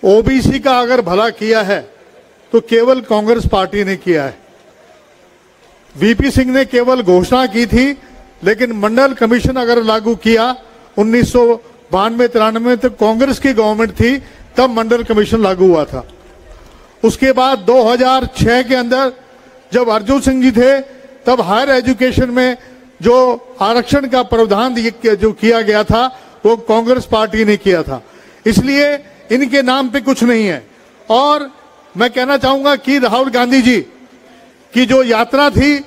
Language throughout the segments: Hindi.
ओबीसी का अगर भला किया है तो केवल कांग्रेस पार्टी ने किया है। वीपी सिंह ने केवल घोषणा की थी, लेकिन मंडल कमीशन अगर लागू किया 1992-93 में तो कांग्रेस की गवर्नमेंट थी, तब मंडल कमीशन लागू हुआ था। उसके बाद 2006 के अंदर जब अर्जुन सिंह जी थे, तब हायर एजुकेशन में जो आरक्षण का प्रावधान जो किया गया था वो कांग्रेस पार्टी ने किया था। इसलिए इनके नाम पे कुछ नहीं है। और मैं कहना चाहूंगा कि राहुल गांधी जी की जो यात्रा थी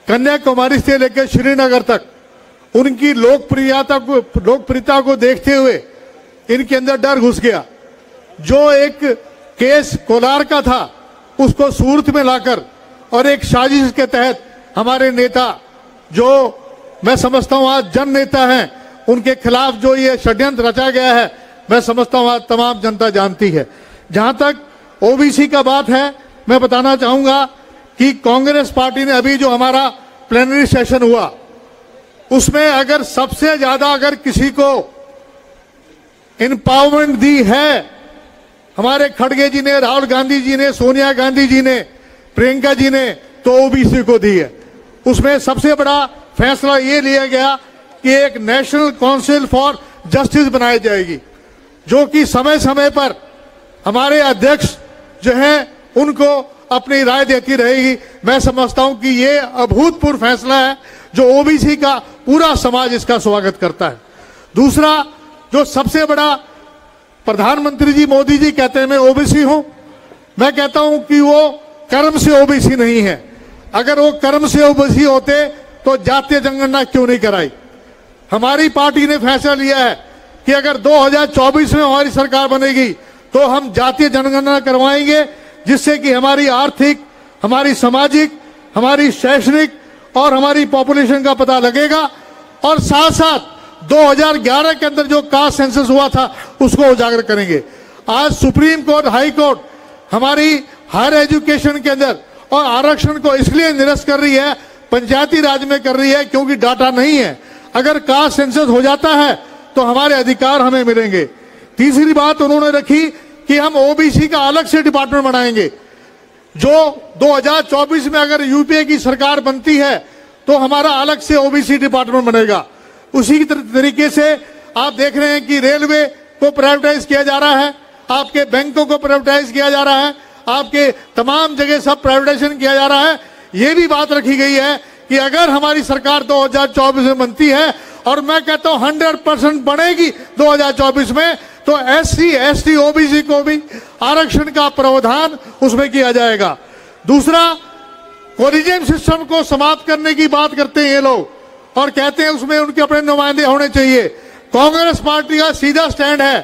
कन्याकुमारी से लेकर श्रीनगर तक, उनकी लोकप्रियता को देखते हुए इनके अंदर डर घुस गया। जो एक केस कोलार का था उसको सूरत में लाकर और एक साजिश के तहत हमारे नेता, जो मैं समझता हूं आज जन नेता हैं, उनके खिलाफ जो ये षड्यंत्र रचा गया है, मैं समझता हूं आज तमाम जनता जानती है। जहां तक ओबीसी का बात है, मैं बताना चाहूंगा कि कांग्रेस पार्टी ने अभी जो हमारा प्लेनरी सेशन हुआ उसमें अगर सबसे ज्यादा अगर किसी को एम्पावरमेंट दी है, हमारे खड़गे जी ने, राहुल गांधी जी ने, सोनिया गांधी जी ने, प्रियंका जी ने, तो ओबीसी को दी है। उसमें सबसे बड़ा फैसला ये लिया गया कि एक नेशनल काउंसिल फॉर जस्टिस बनाई जाएगी, जो कि समय समय पर हमारे अध्यक्ष जो है उनको अपनी राय देती रहेगी। मैं समझता हूं कि ये अभूतपूर्व फैसला है, जो ओबीसी का पूरा समाज इसका स्वागत करता है। दूसरा, जो सबसे बड़ा, प्रधानमंत्री जी मोदी जी कहते हैं मैं ओबीसी हूं, मैं कहता हूं कि वो कर्म से ओबीसी नहीं है। अगर वो कर्म से ओबीसी होते तो जातीय जनगणना क्यों नहीं कराई। हमारी पार्टी ने फैसला लिया है कि अगर 2024 में हमारी सरकार बनेगी तो हम जातीय जनगणना करवाएंगे, जिससे कि हमारी आर्थिक, हमारी सामाजिक, हमारी शैक्षणिक और हमारी पॉपुलेशन का पता लगेगा। और साथ साथ 2011 के अंदर जो कास्ट सेंसस हुआ था उसको उजागर करेंगे। आज सुप्रीम कोर्ट, हाई कोर्ट हमारी हायर एजुकेशन के अंदर और आरक्षण को इसलिए निरस्त कर रही है, पंचायती राज में कर रही है, क्योंकि डाटा नहीं है। अगर कास्ट सेंसस हो जाता है तो हमारे अधिकार हमें मिलेंगे। तीसरी बात उन्होंने रखी कि हम ओबीसी का अलग से डिपार्टमेंट बनाएंगे। जो 2024 में अगर यूपीए की सरकार बनती है तो हमारा अलग से ओबीसी डिपार्टमेंट बनेगा। उसी तरीके से आप देख रहे हैं कि रेलवे को प्राइवेटाइज किया जा रहा है, आपके बैंकों को प्राइवेटाइज किया जा रहा है, आपके तमाम जगह सब प्राइवेटाइजेशन किया जा रहा है। ये भी बात रखी गई है कि अगर हमारी सरकार 2024 में बनती है, और मैं कहता हूं 100% बनेगी 2024 में, तो एससी, एसटी, ओबीसी को भी आरक्षण का प्रावधान उसमें किया जाएगा। दूसरा, कोलिजन सिस्टम को समाप्त करने की बात करते हैं ये लोग और कहते हैं उसमें उनके अपने नुमाइंदे होने चाहिए। कांग्रेस पार्टी का सीधा स्टैंड है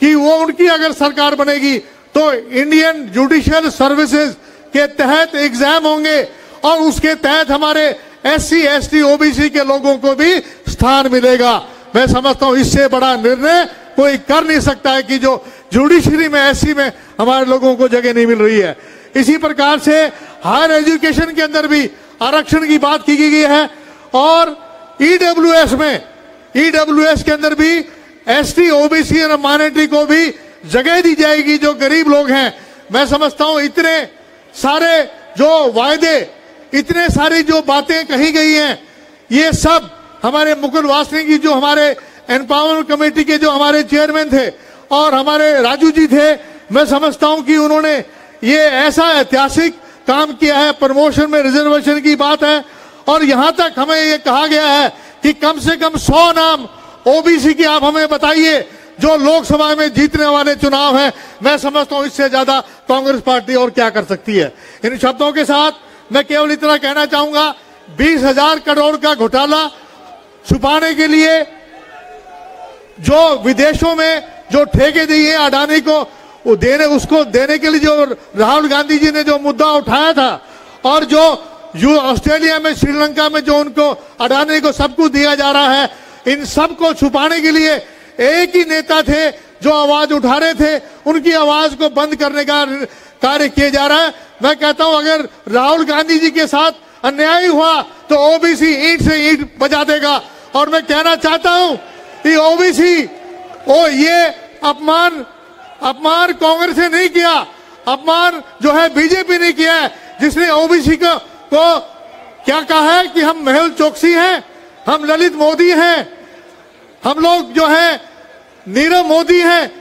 कि वो उनकी अगर सरकार बनेगी तो इंडियन जुडिशियल सर्विसेज के तहत एग्जाम होंगे और उसके तहत हमारे एससी, एसटी, ओबीसी के लोगों को भी स्थान मिलेगा। मैं समझता हूं इससे बड़ा निर्णय कोई कर नहीं सकता है कि जो जुडिशरी में, एससी में हमारे लोगों को जगह नहीं मिल रही है। इसी प्रकार से हायर एजुकेशन के अंदर भी आरक्षण की बात की गई है और ईडब्ल्यूएस में, ईडब्ल्यूएस के अंदर भी एसटी, ओबीसी और माइनॉरिटी को भी जगह दी जाएगी, जो गरीब लोग हैं। मैं समझता हूं इतने सारे जो वायदे, इतने सारी जो बातें कही गई हैं, ये सब हमारे मुकुल वासनिक जी, जो हमारे एम्पावरमेंट कमेटी के जो हमारे चेयरमैन थे, और हमारे राजू जी थे, मैं समझता हूं कि उन्होंने ये ऐसा ऐतिहासिक काम किया है। प्रमोशन में रिजर्वेशन की बात है और यहां तक हमें ये कहा गया है कि कम से कम 100 नाम ओबीसी के आप हमें बताइए जो लोकसभा में जीतने वाले चुनाव हैं। मैं समझता हूं इससे ज्यादा कांग्रेस पार्टी और क्या कर सकती है। इन शब्दों के साथ मैं केवल इतना कहना चाहूंगा, 20,000 करोड़ का घोटाला छुपाने के लिए जो विदेशों में जो ठेके दिए अडानी को, वो उसको देने के लिए जो राहुल गांधी जी ने जो मुद्दा उठाया था, और जो ऑस्ट्रेलिया में, श्रीलंका में जो उनको अडानी को सब कुछ दिया जा रहा है, इन सब को छुपाने के लिए एक ही नेता थे जो आवाज उठा रहे थे। उनकी आवाज को बंद करने का कार्य किया जा रहा है। मैं कहता हूं अगर राहुल गांधी जी के साथ अन्याय हुआ तो ओबीसी ईंट से ईंट बजा देगा। और मैं कहना चाहता हूं कि ओबीसी ये अपमान अपमान कांग्रेस ने नहीं किया, अपमान जो है बीजेपी ने किया है, जिसने ओबीसी को क्या कहा है कि हम मेहुल चोकसी हैं, हम ललित मोदी हैं, हम लोग जो है नीरव मोदी हैं।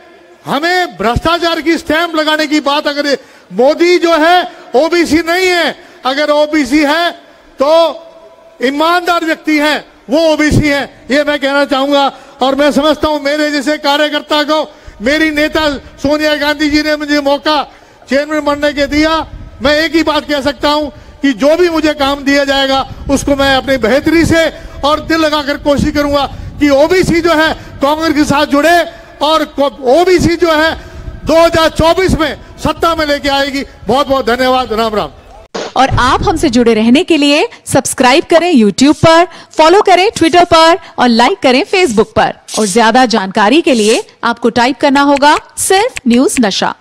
हमें भ्रष्टाचार की स्टैंप लगाने की बात, अगर मोदी जो है ओबीसी नहीं है, अगर ओबीसी है तो ईमानदार व्यक्ति है, वो ओबीसी है, ये मैं कहना चाहूंगा। और मैं समझता हूं मेरे जैसे कार्यकर्ता को मेरी नेता सोनिया गांधी जी ने मुझे मौका चेयरमैन बनने के दिया। मैं एक ही बात कह सकता हूं कि जो भी मुझे काम दिया जाएगा उसको मैं अपनी बेहतरी से और दिल लगाकर कोशिश करूंगा कि ओबीसी जो है कांग्रेस के साथ जुड़े और ओबीसी जो है 2024 में सत्ता में लेके आएगी। बहुत बहुत धन्यवाद। राम राम। और आप हमसे जुड़े रहने के लिए सब्सक्राइब करें YouTube पर, फॉलो करें Twitter पर और लाइक करें Facebook पर। और ज्यादा जानकारी के लिए आपको टाइप करना होगा सिर्फ न्यूज नशा।